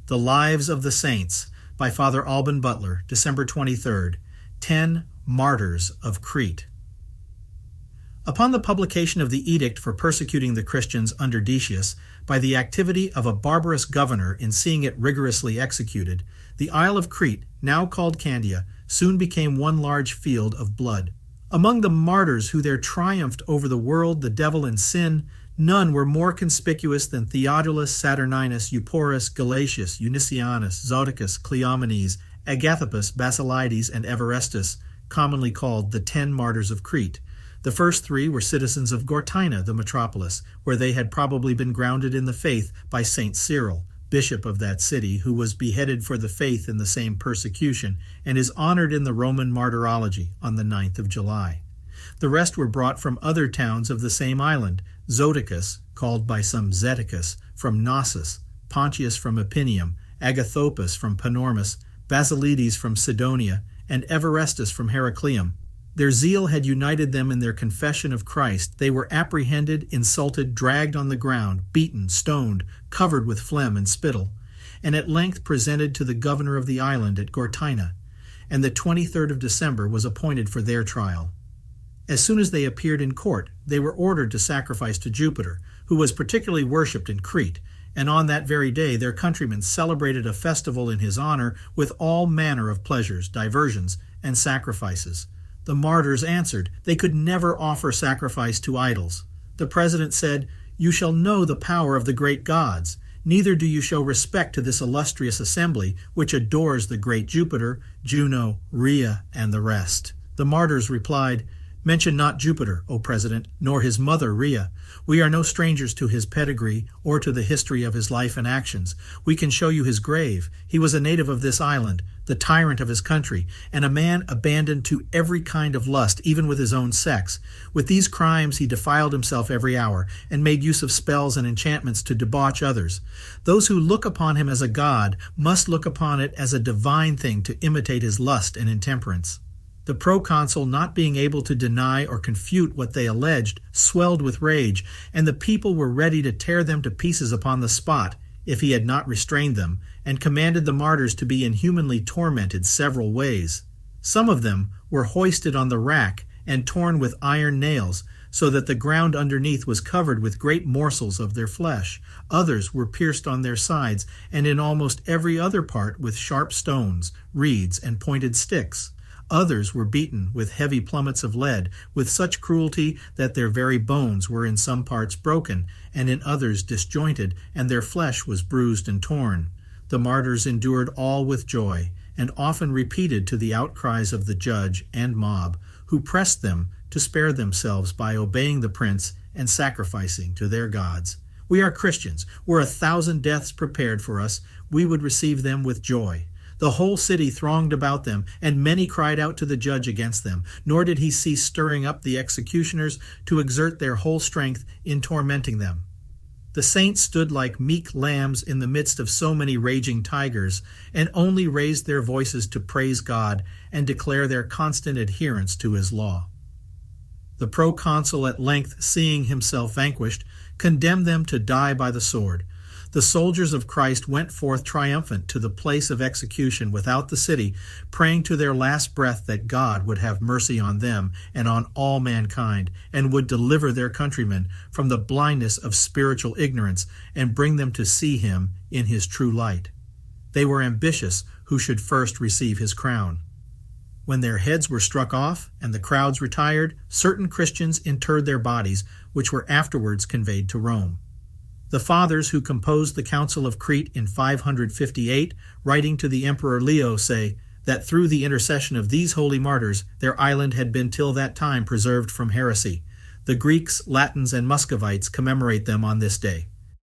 The Lives of the Saints by Father Alban Butler, December 23rd. 10 Martyrs of Crete. Upon the publication of the edict for persecuting the Christians under Decius, by the activity of a barbarous governor in seeing it rigorously executed, the Isle of Crete, now called Candia, soon became one large field of blood. Among the martyrs who there triumphed over the world, the devil, and sin, none were more conspicuous than Theodulus, Saturninus, Euporus, Gelasius, Eunicianus, Zoticus, Cleomenes, Agathopus, Basilides, and Evaristus, commonly called the 10 Martyrs of Crete. The first three were citizens of Gortyna, the metropolis, where they had probably been grounded in the faith by Saint Cyril, bishop of that city, who was beheaded for the faith in the same persecution, and is honored in the Roman martyrology on the 9th of July. The rest were brought from other towns of the same island: Zoticus, called by some Zoticus, from Knossos, Pontius from Epinium, Agathopus from Panormus, Basilides from Sidonia, and Evaristus from Heracleum. Their zeal had united them in their confession of Christ. They were apprehended, insulted, dragged on the ground, beaten, stoned, covered with phlegm and spittle, and at length presented to the governor of the island at Gortyna, and the 23rd of December was appointed for their trial. As soon as they appeared in court, they were ordered to sacrifice to Jupiter, who was particularly worshipped in Crete, and on that very day their countrymen celebrated a festival in his honor with all manner of pleasures, diversions, and sacrifices. The martyrs answered they could never offer sacrifice to idols. The president said, "You shall know the power of the great gods. Neither do you show respect to this illustrious assembly, which adores the great Jupiter, Juno, Rhea, and the rest." The martyrs replied, "Mention not Jupiter, O President, nor his mother Rhea. We are no strangers to his pedigree or to the history of his life and actions. We can show you his grave. He was a native of this island, the tyrant of his country, and a man abandoned to every kind of lust, even with his own sex. With these crimes he defiled himself every hour, and made use of spells and enchantments to debauch others. Those who look upon him as a god must look upon it as a divine thing to imitate his lust and intemperance." The proconsul, not being able to deny or confute what they alleged, swelled with rage, and the people were ready to tear them to pieces upon the spot, if he had not restrained them, and commanded the martyrs to be inhumanly tormented several ways. Some of them were hoisted on the rack and torn with iron nails, so that the ground underneath was covered with great morsels of their flesh. Others were pierced on their sides, and in almost every other part with sharp stones, reeds, and pointed sticks. Others were beaten with heavy plummets of lead, with such cruelty that their very bones were in some parts broken, and in others disjointed, and their flesh was bruised and torn. The martyrs endured all with joy, and often repeated to the outcries of the judge and mob, who pressed them to spare themselves by obeying the prince and sacrificing to their gods. "We are Christians. Were 1,000 deaths prepared for us, we would receive them with joy." The whole city thronged about them, and many cried out to the judge against them, nor did he cease stirring up the executioners to exert their whole strength in tormenting them. The saints stood like meek lambs in the midst of so many raging tigers, and only raised their voices to praise God and declare their constant adherence to his law. The proconsul, at length seeing himself vanquished, condemned them to die by the sword. The soldiers of Christ went forth triumphant to the place of execution without the city, praying to their last breath that God would have mercy on them and on all mankind, and would deliver their countrymen from the blindness of spiritual ignorance and bring them to see him in his true light. They were ambitious who should first receive his crown. When their heads were struck off and the crowds retired, certain Christians interred their bodies, which were afterwards conveyed to Rome. The fathers who composed the Council of Crete in 558, writing to the Emperor Leo, say that through the intercession of these holy martyrs, their island had been till that time preserved from heresy. The Greeks, Latins, and Muscovites commemorate them on this day.